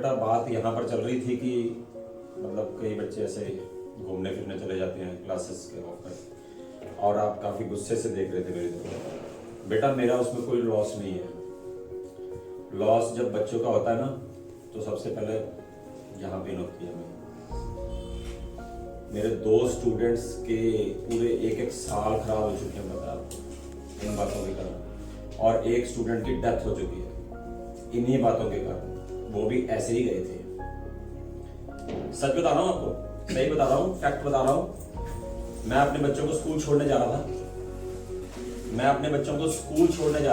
बेटा बात यहाँ पर चल रही थी कि मतलब कई बच्चे ऐसे घूमने फिरने चले जाते हैं क्लासेस के ऑफ कर, और आप काफ़ी गुस्से से देख रहे थे मेरी तरफ। बेटा मेरा उसमें कोई लॉस नहीं है। लॉस जब बच्चों का होता है ना तो सबसे पहले यहाँ पे होती है। मेरे 2 स्टूडेंट्स के पूरे एक साल खराब हो चुके हैं बता आपको इन बातों के कारण, और एक स्टूडेंट की डेथ हो चुकी है इन्हीं बातों के कारण। वो भी ऐसे ही गए थे। सच बता रहा हूँ आपको, सही बता रहा हूँ, फैक्ट बता रहा हूँ। मैं अपने बच्चों को स्कूल छोड़ने जा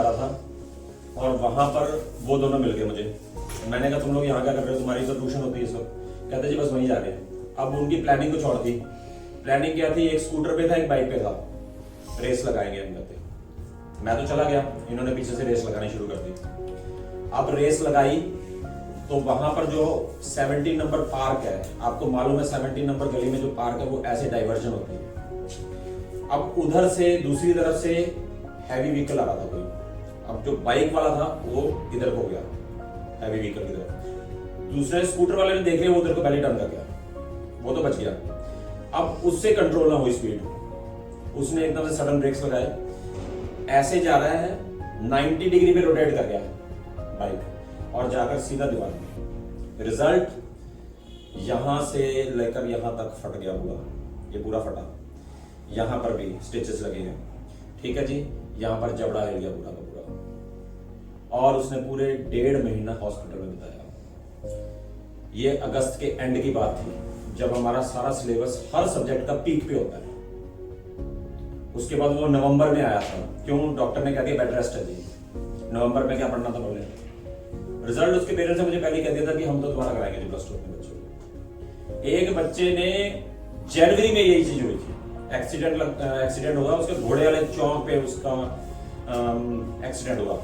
रहा था, और वहां पर वो दोनों मिल गए मुझे। मैंने कहा तुम लोग यहाँ क्या कर रहे हो, तुम्हारी तो ट्यूशन होती है इस वक्त। कहते जी बस वहीं जा रहे हैं। अब उनकी प्लानिंग को छोड़ दी। प्लानिंग क्या थी, एक स्कूटर पे था एक बाइक पे था, रेस लगाएंगे हम कहते। मैं तो चला गया, इन्होंने पीछे से रेस लगानी शुरू कर दी। अब रेस लगाई तो वहां पर जो 17 नंबर पार्क है, आपको मालूम है 17 नंबर गली में जो पार्क है वो ऐसे डाइवर्जन होती है। अब उधर से दूसरी तरफ से हैवी व्हीकल आ रहा था कोई। अब जो बाइक वाला था वो इधर को गया, हैवी व्हीकल की तरफ। दूसरे स्कूटर वाले ने देख लिया, वो उधर को पहले टर्न कर गया, वो तो बच गया। अब उससे कंट्रोल ना हुई स्पीड, उसने एकदम से सडन ब्रेक्स लगाए, ऐसे जा रहा है 90 डिग्री पे रोटेट कर गया बाइक और जाकर सीधा दीवार में। रिजल्ट यहां से लेकर यहां तक फट गया पूरा, ये पूरा फटा। यहां पर भी स्टिचेस लगे हैं, ठीक है जी। यहां पर जबड़ा हिल गया पूरा का पूरा, और उसने पूरे 1.5 महीना हॉस्पिटल में बिताया। ये अगस्त के एंड की बात थी, जब हमारा सारा सिलेबस हर सब्जेक्ट का पीक पे होता है। उसके बाद वो नवंबर में आया था, क्यों, डॉक्टर ने कह दिया बेड रेस्ट है जी। नवंबर में क्या पढ़ना था बोले। रिजल्ट उसके पेरेंट्स ने मुझे पहले ही कह दिया था कि हम तो दोबारा कराएंगे जी प्लस 2 अपने बच्चों को। एक बच्चे ने जनवरी में यही चीज हुई थी, एक्सीडेंट हुआ उसके घोड़े वाले चौक पे, उसका एक्सीडेंट हुआ।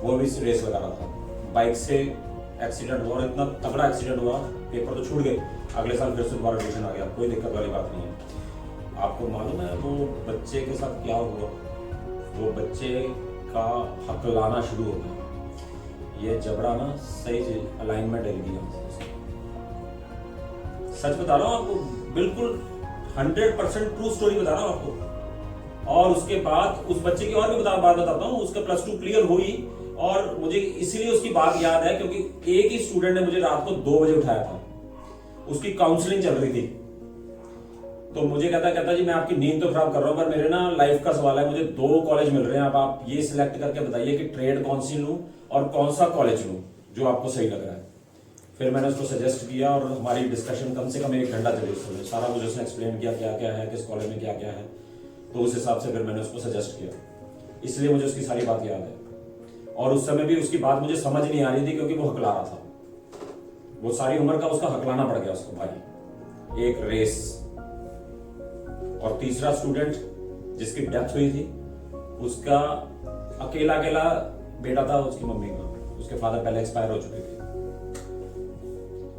वो भी रेस लगा रहा था, बाइक से एक्सीडेंट हुआ, और इतना तगड़ा एक्सीडेंट हुआ पेपर तो छूट गए। अगले साल फिर से दोबारा ट्यूशन आ गया, कोई दिक्कत वाली बात नहीं है। आपको मालूम है वो बच्चे के साथ क्या हुआ, वो बच्चे का हकलाना शुरू हो गया। ये जबड़ा ना सही अलाइनमेंट हिल गया। सच बता रहा हूं आपको, बिल्कुल 100% ट्रू स्टोरी बता रहा हूं आपको। और उसके बाद उस बच्चे की और भी बात बताता हूं। उसका प्लस 2 क्लियर हुई, और मुझे इसीलिए उसकी बात याद है क्योंकि एक ही स्टूडेंट ने मुझे रात को 2 बजे उठाया था, उसकी काउंसलिंग चल रही थी। तो मुझे कहता जी मैं आपकी नींद तो खराब कर रहा हूं, पर मेरे ना लाइफ का सवाल है, मुझे 2 कॉलेज मिल रहे हैं, अब आप ये सिलेक्ट करके बताइए कि ट्रेड कौन सी लूं और कौन सा कॉलेज लूं जो आपको सही लग रहा है। फिर मैंने उसको सजेस्ट किया, और हमारी डिस्कशन कम से कम 1 घंटा चली। उसमें सारा कुछ उसने एक्सप्लेन किया, क्या क्या है, किस कॉलेज में क्या क्या है। तो उस हिसाब से फिर मैंने उसको सजेस्ट किया, इसलिए मुझे उसकी सारी बात याद है। और उस समय भी उसकी बात मुझे समझ नहीं आ रही थी क्योंकि वो हकला रहा था। वो सारी उम्र का उसका हकलाना पड़ गया उसको भाई, एक रेस। और तीसरा स्टूडेंट जिसकी डेथ हुई थी, उसका अकेला बेटा था उसकी मम्मी का, उसके फादर पहले एक्सपायर हो चुके थे।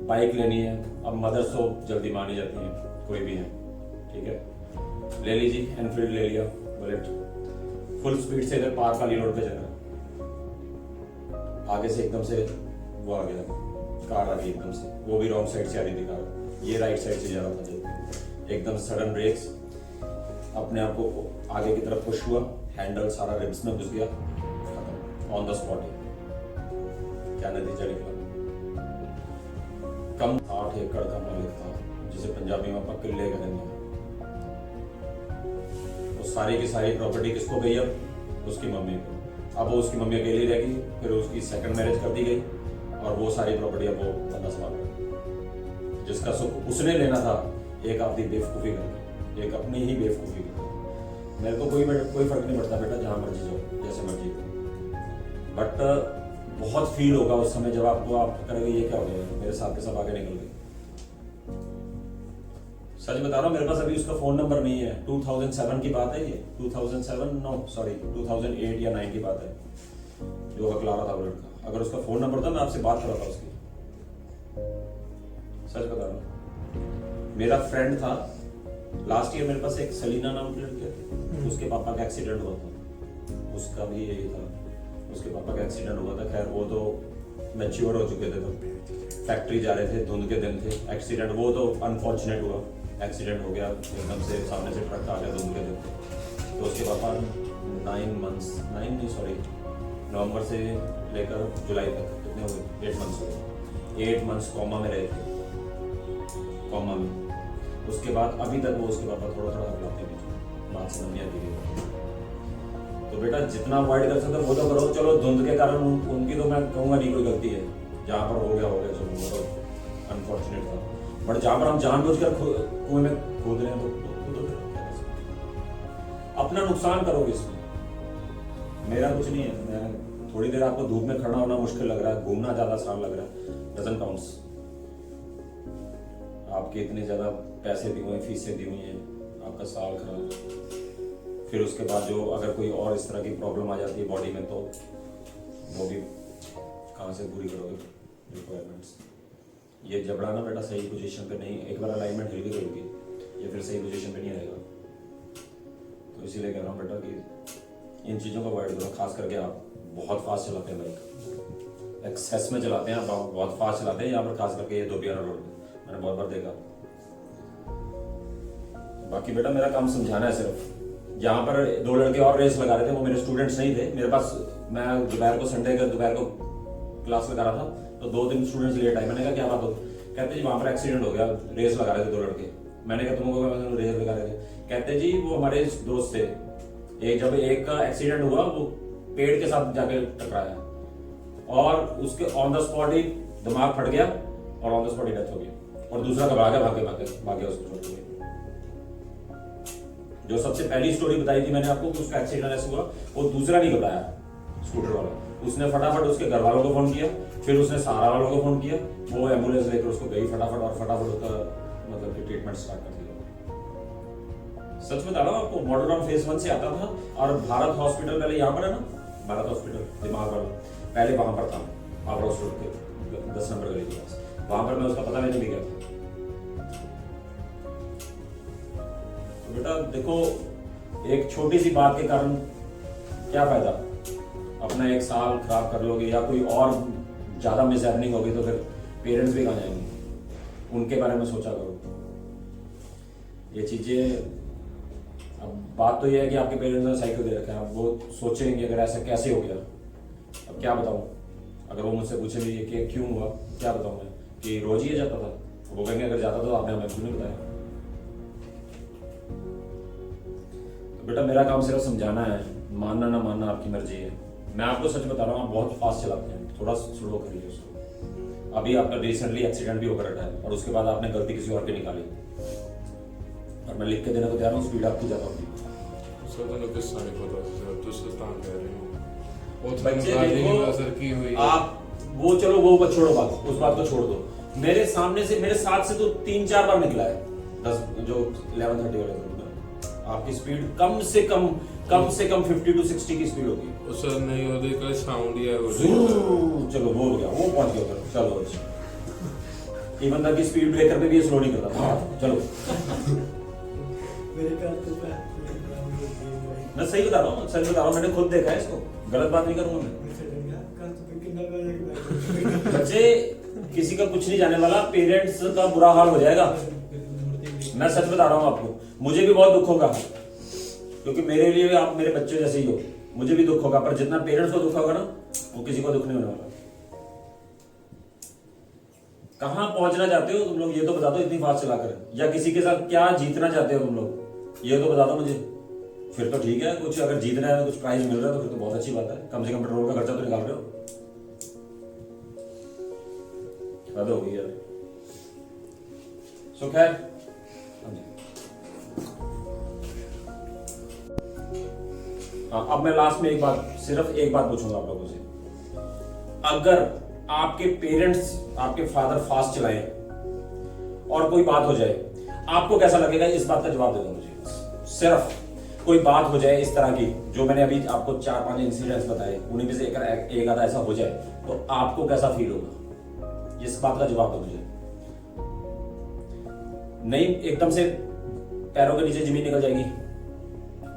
बाइक लेनी है, अब मदर्स तो जल्दी मान ही जाती हैं, कोई भी है, ठीक है, ले लीजिए। एनफील्ड ले लिया, बुलेट, फुल स्पीड से इधर पार्क वाली रोड पे चला, आगे से एकदम से वो आ गया, कार आ गई एकदम से, वो भी रॉन्ग साइड से आ रही थी कार, ये राइट साइड से जा रहा था। एकदम सडन ब्रेक्स, अपने आप को आगे की तरफ पुश हुआ, हैंडल सारा रिब्स में घुस गया, ऑन द स्पॉट। क्या नतीजा निकला, कम 8 एकड़ का मालिक था, जिसे पंजाबी में आप किले करेंगे। वो सारी की सारी प्रॉपर्टी किसको गई, अब उसकी मम्मी को। अब वो उसकी मम्मी अकेली रह गई, फिर उसकी सेकंड मैरिज कर दी गई, और वो सारी प्रॉपर्टी अब वो बंदा संभाल रहा, जिसका सुख उसने लेना था एक आपकी बेवकूफ़ी करके, एक अपनी ही बेवकूफ़ी करके। मेरे को कोई फर्क नहीं पड़ता बेटा, जहाँ मर्जी जाओ, जैसे मर्जी करो, बट बहुत फील होगा उस समय जब आप करेंगे ये क्या हो गया, मेरे साथ के सब आगे निकल गए। सच बता रहा हूँ, मेरे पास अभी उसका फोन नंबर नहीं है। 2007 की बात है ये, 2008 या 9 की बात है, जो हकला रहा था वो लड़का। अगर उसका फोन नंबर था मैं आपसे बात कराता उसकी। सच बता रहा हूँ, मेरा फ्रेंड था लास्ट ईयर, मेरे पास एक सलीना नाम की लड़की थी, उसके पापा का एक्सीडेंट हुआ था, उसका भी यही था, उसके पापा का एक्सीडेंट हुआ था। खैर वो तो मैच्योर हो चुके थे, तो फैक्ट्री जा रहे थे, धुंध के दिन थे, एक्सीडेंट, वो तो अनफॉर्चुनेट हुआ, एक्सीडेंट हो गया एकदम से, सामने से ट्रक आ गया धुंध के दिन। तो उसके पापा 9 नवंबर से लेकर जुलाई तक कितने हुए, 8 मंथ्स हुए, 8 मंथ्स कॉमा में रहे थे, कॉमा में। उसके बाद अभी तक वो उसके पापा थोड़ा थोड़ा हकलाते भी, बात समझ नहीं आती है। तो बेटा जितना अवॉइड कर सकते वो तो करो। चलो धुंध के कारण उनकी तो मैं कहूँगा नहीं कोई गलती है, जहाँ पर हो गया चलो, वो तो अनफॉर्चुनेट था। बट जहाँ पर हम जानबूझकर कुएं में कूद रहे हैं तो अपना नुकसान करोगे इसमें। मेरा कुछ नहीं है, मैं थोड़ी देर आपको धूप में खड़ा होना मुश्किल लग रहा है, घूमना ज्यादा आसान लग रहा है, डजंट काउंट्स। आपके इतने ज्यादा पैसे दिए हुए, फीसें दी हुई हैं, आपका साल खराब, फिर उसके बाद जो अगर कोई और इस तरह की प्रॉब्लम आ जाती है बॉडी में, तो वो भी कहाँ से पूरी करोगे रिक्वायरमेंट्स। ये जबड़ा ना बेटा सही पोजीशन पे नहीं, एक बार अलाइनमेंट हिल गई ये फिर सही पोजीशन पे नहीं आएगा। तो इसीलिए कह रहा हूँ बेटा कि इन चीज़ों को अवॉइड करो, खास करके आप बहुत फास्ट चलाते हैं बाइक, एक्सेस में चलाते हैं आप, बहुत फास्ट चलाते हैं यहाँ पर, खास करके ये दोबियाना रोड पे मैंने बहुत बार देखा। बाकी बेटा मेरा काम समझाना है सिर्फ। जहाँ पर 2 लड़के और रेस लगा रहे थे, वो मेरे स्टूडेंट्स नहीं थे मेरे पास। मैं दोपहर को, संडे का दोपहर को क्लास लगा रहा था, तो 2-3 स्टूडेंट्स लेट आए। मैंने कहा क्या बात हो, कहते जी वहाँ पर एक्सीडेंट हो गया, रेस लगा रहे थे 2 लड़के। मैंने कहा तुमको रेस लगा रहे थे? कहते जी वो हमारे दोस्त थे, जब एक का एक्सीडेंट हुआ वो पेड़ के साथ जाके टकराया और उसके ऑन द स्पॉट ही दिमाग फट गया और on the spot he death हो गई, और दूसरा घबरा गया, भागे उसको छोड़ के। जो सबसे पहली स्टोरी बताई थी मैंने आपको कि उसका एक्सीडेंट ऐसा हुआ, वो दूसरा नहीं घबराया, स्कूटर वाला, उसने फटाफट उसके घर वालों को फोन किया, फिर उसने सहारा वालों को फोन किया, वो एम्बुलेंस लेकर उसको गई फटाफट, और फटाफट उसका मतलब कि ट्रीटमेंट स्टार्ट कर दिया। सच बता रहा हूँ आपको, मॉडल टाउन फेज 1 से आता था, और भारत हॉस्पिटल पहले यहाँ पर है ना, भारत हॉस्पिटल दिमाग वाला, पहले वहां पर था, आगरा रोड के 10 नंबर गली के पास, वहां पर मैं उसका पता लेने भी गया था। तो बेटा देखो, एक छोटी सी बात के कारण क्या फायदा, अपना 1 साल खराब कर लोगे, या कोई और ज्यादा मिसहैपनिंग होगी तो फिर पेरेंट्स भी कहाँ जाएंगे, उनके बारे में सोचा करो। ये चीजें, अब बात तो ये है कि आपके पेरेंट्स ने साइकिल दे रखा है, अब वो सोचेंगे कि अगर ऐसा कैसे हो गया, अब क्या बताऊं, अगर वो मुझसे पूछेंगे कि क्यों हुआ, क्या बताऊं मैं कि रोज ही जाता था, वो कहेंगे अगर जाता तो आपने हमें क्यों नहीं बताया। तो बेटा मेरा काम सिर्फ समझाना है, मानना ना मानना आपकी मर्जी है। मैं आपको सच बता रहा हूँ, आप बहुत फास्ट चलाते हैं, थोड़ा स्लो करिए उसको। अभी आपका रिसेंटली एक्सीडेंट भी होकर हटा है, और उसके बाद आपने गलती किसी और की निकाली, और मैं लिख के देने को तैयार हूँ, स्पीड आपकी ज्यादा होगी। आप वो चलो वो छोड़ो बात, उस बात को छोड़ दो। मेरे सामने से, मेरे साथ से तो 3-4 बार निकला है 10 जो 11:30 वाले, आपकी स्पीड कम से कम 50 to 60 की स्पीड होगी। सर नहीं होती का साउंड ही है, चलो वो हो गया, वो पहुंच गया उधर, चलो अच्छा। इवन तक की स्पीड ब्रेकर पे भी ये स्लो नहीं करता, चलो। मैं सही बता रहा हूँ, मैंने खुद देखा है इसको, गलत बात नहीं करूंगा मैं। बच्चे किसी का कुछ नहीं जाने वाला, पेरेंट्स का बुरा हाल हो जाएगा, मैं सच बता रहा हूँ आपको। मुझे भी बहुत दुख होगा, क्योंकि मेरे लिए आप मेरे बच्चे जैसे ही हो, मुझे भी दुख होगा, पर जितना पेरेंट्स को दुख होगा ना, वो किसी को दुख नहीं होने वाला। कहाँ पहुंचना चाहते हो तुम लोग, ये तो बता दो इतनी फास्ट चलाकर, या किसी के साथ क्या जीतना चाहते हो तुम लोग, ये तो बता दो मुझे। फिर तो ठीक है, कुछ अगर जीतना है, कुछ प्राइज मिल रहा है तो फिर तो बहुत अच्छी बात है, कम से कम पेट्रोल का खर्चा तो निकाल रहे हो। हद हो गई यार। सो खैर, अब मैं लास्ट में सिर्फ एक बात पूछूंगा आप लोगों से। अगर आपके पेरेंट्स, आपके फादर फास्ट चलाएं और कोई बात हो जाए, आपको कैसा लगेगा? इस बात का जवाब दे दो मुझे। सिर्फ कोई बात हो जाए इस तरह की, जो मैंने अभी आपको 4-5 इंसिडेंट्स बताए, उन्हीं में से एक आधा ऐसा हो जाए, तो आपको कैसा फील होगा? इस बात का जवाब दो मुझे। नहीं एकदम से पैरों के नीचे जमीन निकल जाएगी,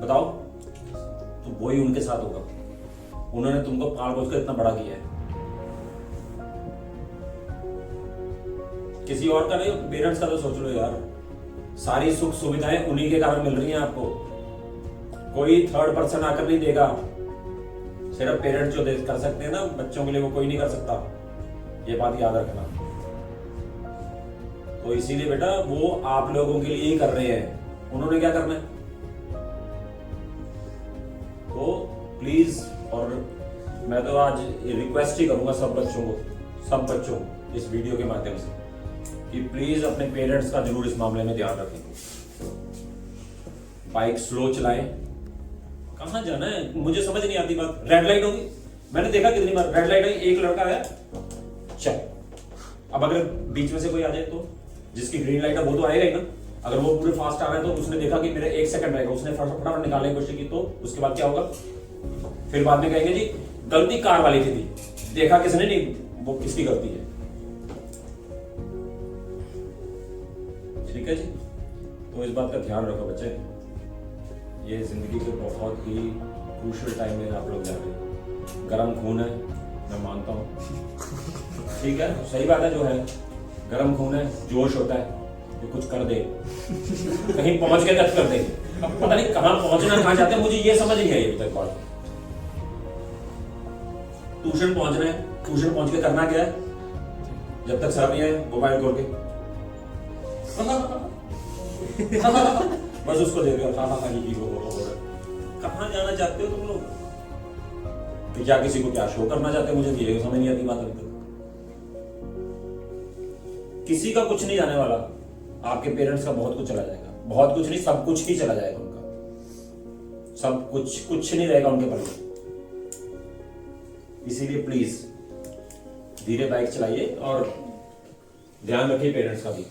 बताओ, तो वही उनके साथ होगा। उन्होंने तुमको पाल पोस कर इतना बड़ा किया है, किसी और का नहीं, पेरेंट्स का तो सोच लो यार। सारी सुख सुविधाएं उन्हीं के कारण मिल रही हैं आपको, कोई थर्ड पर्सन आकर नहीं देगा। सिर्फ पेरेंट्स जो कर सकते हैं ना बच्चों के लिए, वो कोई नहीं कर सकता, ये बात याद रखना। तो इसीलिए बेटा वो आप लोगों के लिए ही कर रहे हैं, उन्होंने क्या करना है। तो प्लीज, और मैं तो आज रिक्वेस्ट ही करूंगा सब बच्चों इस वीडियो के माध्यम से कि प्लीज अपने पेरेंट्स का जरूर इस मामले में ध्यान रखें। बाइक स्लो चलाएं। कहां जाना है मुझे समझ नहीं आती बात। रेड लाइट होगी, मैंने देखा कितनी बार रेड लाइट आई, एक लड़का है चल, अब अगर बीच में से कोई आ जाए तो जिसकी ग्रीन लाइट है वो तो आएगा ही ना। अगर वो पूरे फास्ट आ रहा है तो उसने देखा कि मेरे 1 सेकंड रहेगा, उसने फटाफट निकालने की कोशिश की, तो उसके बाद क्या होगा, फिर बाद में कहेंगे जी गलती कार वाली की थी, देखा किसने नहीं, वो किसकी गलती है। ठीक है जी, तो इस बात का ध्यान रखो बच्चे, ये जिंदगी के बहुत ही क्रूशियल टाइम में आप लोग जा रहे हैं। गर्म खून है, मैं मानता हूँ, ठीक है, सही बात है, जो है गर्म खून है, जोश होता है, ये कुछ कर दे, कहीं पहुंच के तक कर दे। अब पता नहीं कहां पहुंचना, कहां जाते हैं, मुझे ये समझ नहीं आई अभी तक बात। ट्यूशन पहुंचना है, ट्यूशन पहुंच के करना क्या है, जब तक सर नहीं आए मोबाइल खोल के बस उसको देख रहे हो, कहां जाना चाहते हो तुम लोग, कि क्या किसी को क्या शो करना चाहते हो, मुझे ये समझ नहीं आती बात अभी तक। किसी का कुछ नहीं जाने वाला, आपके पेरेंट्स का बहुत कुछ चला जाएगा, बहुत कुछ नहीं, सब कुछ ही चला जाएगा उनका, सब कुछ नहीं रहेगा उनके पास। इसीलिए प्लीज धीरे बाइक चलाइए और ध्यान रखिए पेरेंट्स का भी।